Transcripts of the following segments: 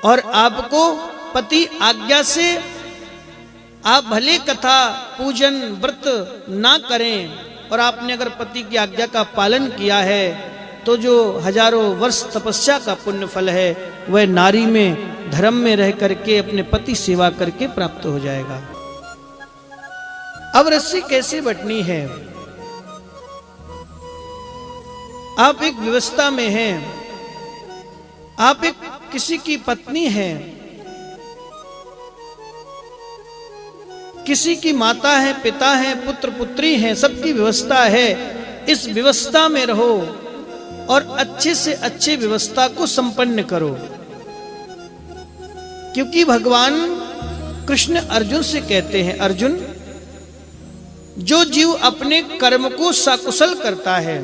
और आपको पति आज्ञा से आप भले कथा पूजन व्रत ना करें और आपने अगर पति की आज्ञा का पालन किया है तो जो हजारों वर्ष तपस्या का पुण्य फल है वह नारी में धर्म में रह करके अपने पति सेवा करके प्राप्त हो जाएगा। अब रस्सी कैसे बटनी है? आप एक व्यवस्था में हैं, आप एक किसी की पत्नी हैं, किसी की माता है, पिता है, पुत्र पुत्री हैं, सबकी व्यवस्था है। इस व्यवस्था में रहो और अच्छे से अच्छे व्यवस्था को संपन्न करो, क्योंकि भगवान कृष्ण अर्जुन से कहते हैं, अर्जुन जो जीव अपने कर्म को सकुशल करता है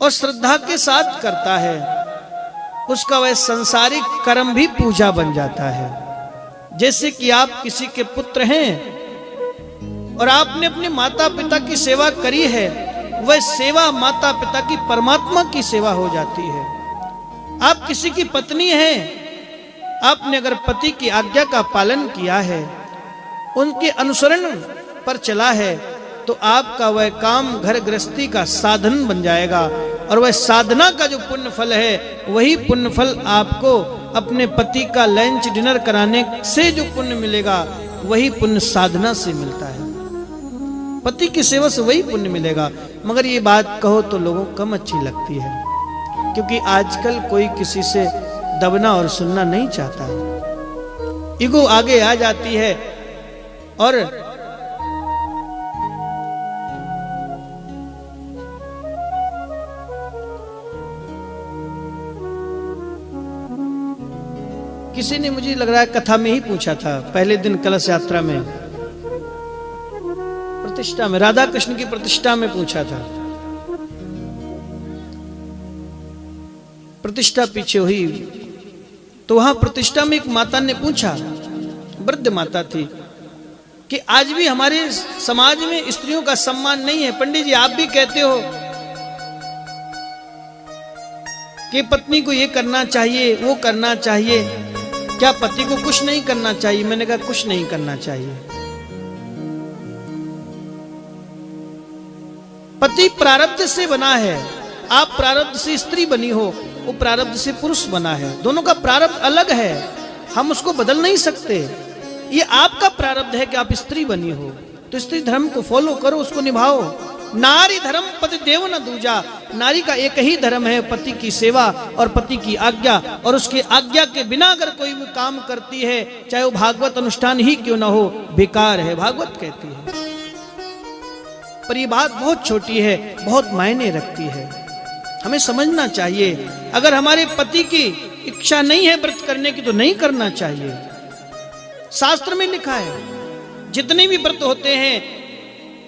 और श्रद्धा के साथ करता है उसका वह संसारिक कर्म भी पूजा बन जाता है। जैसे कि आप किसी के पुत्र हैं और आपने अपने माता पिता की सेवा करी है, वह सेवा माता पिता की परमात्मा की सेवा हो जाती है। आप किसी की पत्नी हैं, आपने अगर पति की आज्ञा का पालन किया है, उनके अनुसरण पर चला है, तो आपका वह काम घर गृहस्थी का साधन बन जाएगा और वह साधना का जो पुण्य फल है वही पुण्य फल आपको अपने पति का लंच डिनर कराने से जो पुण्य मिलेगा वही पुण्य साधना से मिलता है। पति की सेवा से वही पुण्य मिलेगा। मगर ये बात कहो तो लोगों को कम अच्छी लगती है, क्योंकि आजकल कोई किसी से दबना और सुनना नहीं चाहता। ईगो आगे आ जाती है और किसी ने मुझे लग रहा है कथा में ही पूछा था, पहले दिन कलश यात्रा में प्रतिष्ठा में, राधा कृष्ण की प्रतिष्ठा में पूछा था। प्रतिष्ठा पीछे हुई तो वहां प्रतिष्ठा में एक माता ने पूछा, वृद्ध माता थी, कि आज भी हमारे समाज में स्त्रियों का सम्मान नहीं है। पंडित जी आप भी कहते हो कि पत्नी को ये करना चाहिए वो करना चाहिए, क्या पति को कुछ नहीं करना चाहिए? मैंने कहा कुछ नहीं करना चाहिए। पति प्रारब्ध से बना है, आप प्रारब्ध से स्त्री बनी हो, वो प्रारब्ध से पुरुष बना है। दोनों का प्रारब्ध अलग है, हम उसको बदल नहीं सकते। ये आपका प्रारब्ध है कि आप स्त्री बनी हो, तो स्त्री धर्म को फॉलो करो, उसको निभाओ। नारी धर्म पति देव न दूजा, नारी का एक ही धर्म है, पति की सेवा और पति की आज्ञा। और उसकी आज्ञा के बिना अगर कोई भी काम करती है, चाहे वो भागवत अनुष्ठान ही क्यों ना हो, बेकार है, भागवत कहती है। पर ये बात बहुत छोटी है, बहुत मायने रखती है, हमें समझना चाहिए। अगर हमारे पति की इच्छा नहीं है व्रत करने की तो नहीं करना चाहिए। शास्त्र में लिखा है जितने भी व्रत होते हैं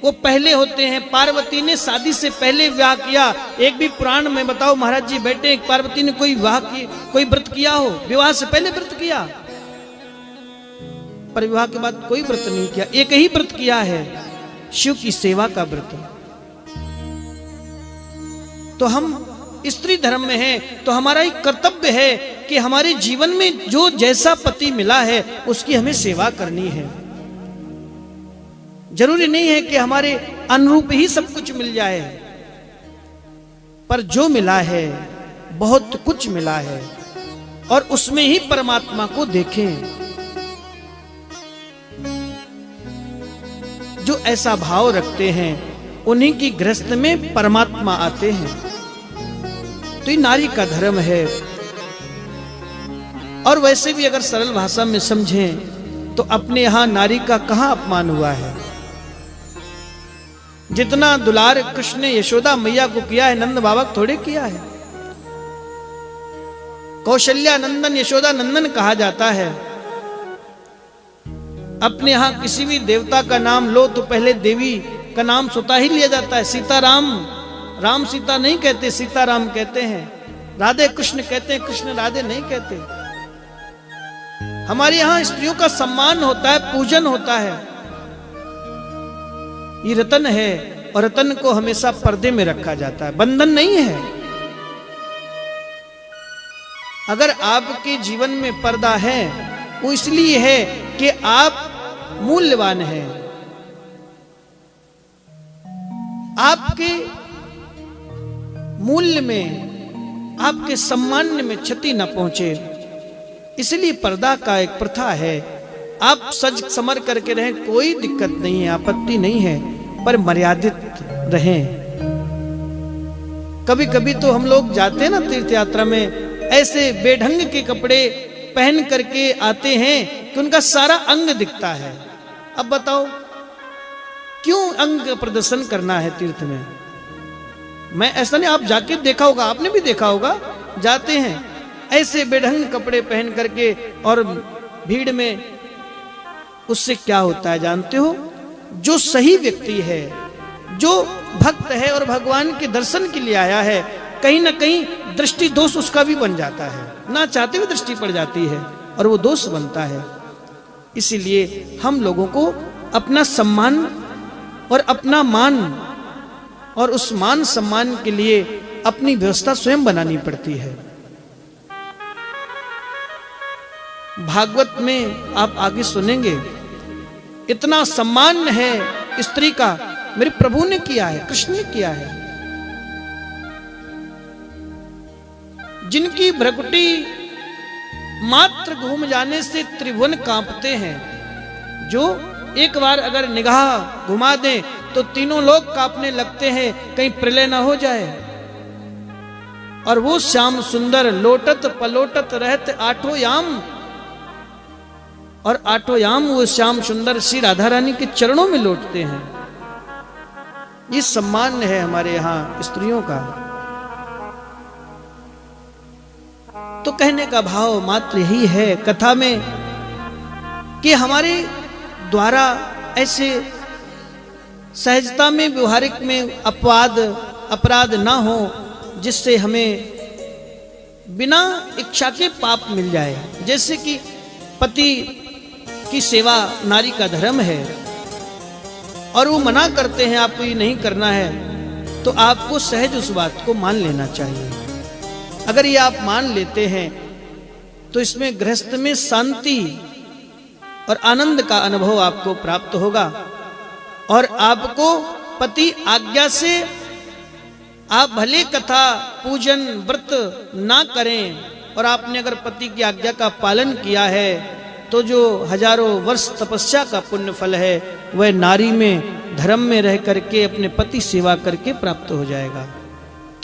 वो पहले होते हैं। पार्वती ने शादी से पहले विवाह किया। एक भी पुराण में बताओ महाराज जी बैठे, एक पार्वती ने कोई विवाह की कोई व्रत किया हो? विवाह से पहले व्रत किया, पर विवाह के बाद कोई व्रत नहीं किया। एक ही व्रत किया है, शिव की सेवा का व्रत। तो हम स्त्री धर्म में हैं, तो हमारा एक कर्तव्य है कि हमारे जीवन में जो जैसा पति मिला है उसकी हमें सेवा करनी है। जरूरी नहीं है कि हमारे अनुरूप ही सब कुछ मिल जाए, पर जो मिला है बहुत कुछ मिला है और उसमें ही परमात्मा को देखें। जो ऐसा भाव रखते हैं उन्हीं की गृहस्थ में परमात्मा आते हैं। तो ये नारी का धर्म है। और वैसे भी अगर सरल भाषा में समझें तो अपने यहां नारी का कहां अपमान हुआ है? जितना दुलार कृष्ण ने यशोदा मैया को किया है, नंद बाबा को थोड़े किया है। कौशल्या नंदन यशोदा नंदन कहा जाता है। अपने यहां किसी भी देवता का नाम लो तो पहले देवी का नाम स्वतः ही लिया जाता है। सीताराम, राम सीता नहीं कहते, सीताराम कहते हैं। राधे कृष्ण कहते हैं, कृष्ण राधे नहीं कहते। हमारे यहां स्त्रियों का सम्मान होता है, पूजन होता है। ये रतन है और रतन को हमेशा पर्दे में रखा जाता है, बंधन नहीं है। अगर आपके जीवन में पर्दा है वो इसलिए है कि आप मूल्यवान हैं, आपके मूल्य में, आपके सम्मान में क्षति न पहुंचे, इसलिए पर्दा का एक प्रथा है। आप सज समर करके रहें, कोई दिक्कत नहीं है, आपत्ति नहीं है, पर मर्यादित रहें। कभी कभी तो हम लोग जाते हैं ना तीर्थ यात्रा में, ऐसे बेढंग के कपड़े पहन करके आते हैं कि उनका सारा अंग दिखता है। अब बताओ क्यों अंग प्रदर्शन करना है तीर्थ में? मैं ऐसा नहीं, आप जाके देखा होगा, आपने भी देखा होगा, जाते हैं ऐसे बेढंग कपड़े पहन करके और भीड़ में। उससे क्या होता है जानते हो? जो सही व्यक्ति है, जो भक्त है और भगवान के दर्शन के लिए आया है, कहीं ना कहीं दृष्टि दोष उसका भी बन जाता है, ना चाहते हुए दृष्टि पड़ जाती है और वो दोष बनता है। इसीलिए हम लोगों को अपना सम्मान और अपना मान और उस मान सम्मान के लिए अपनी व्यवस्था स्वयं बनानी पड़ती है। भागवत में आप आगे सुनेंगे, इतना सम्मान है स्त्री का मेरे प्रभु ने किया है, कृष्ण ने किया है। जिनकी भ्रकुटी मात्र घूम जाने से त्रिभुवन कांपते हैं, जो एक बार अगर निगाह घुमा दें तो तीनों लोग कांपने लगते हैं, कहीं प्रलय ना हो जाए। और वो श्याम सुंदर लोटत पलोटत रहते आठों याम, और आठों याम वो श्याम सुंदर श्री राधा रानी के चरणों में लौटते हैं। ये सम्मान है हमारे यहां स्त्रियों का। तो कहने का भाव मात्र यही है कथा में कि हमारे द्वारा ऐसे सहजता में, व्यवहारिक में अपराध ना हो, जिससे हमें बिना इच्छा के पाप मिल जाए। जैसे कि पति की सेवा नारी का धर्म है और वो मना करते हैं आपको ये नहीं करना है, तो आपको सहज उस बात को मान लेना चाहिए। अगर ये आप मान लेते हैं तो इसमें गृहस्थ में शांति और आनंद का अनुभव आपको प्राप्त होगा। और आपको पति आज्ञा से आप भले कथा पूजन व्रत ना करें, और आपने अगर पति की आज्ञा का पालन किया है तो जो हजारों वर्ष तपस्या का पुण्य फल है वह नारी में धर्म में रह करके अपने पति सेवा करके प्राप्त हो जाएगा।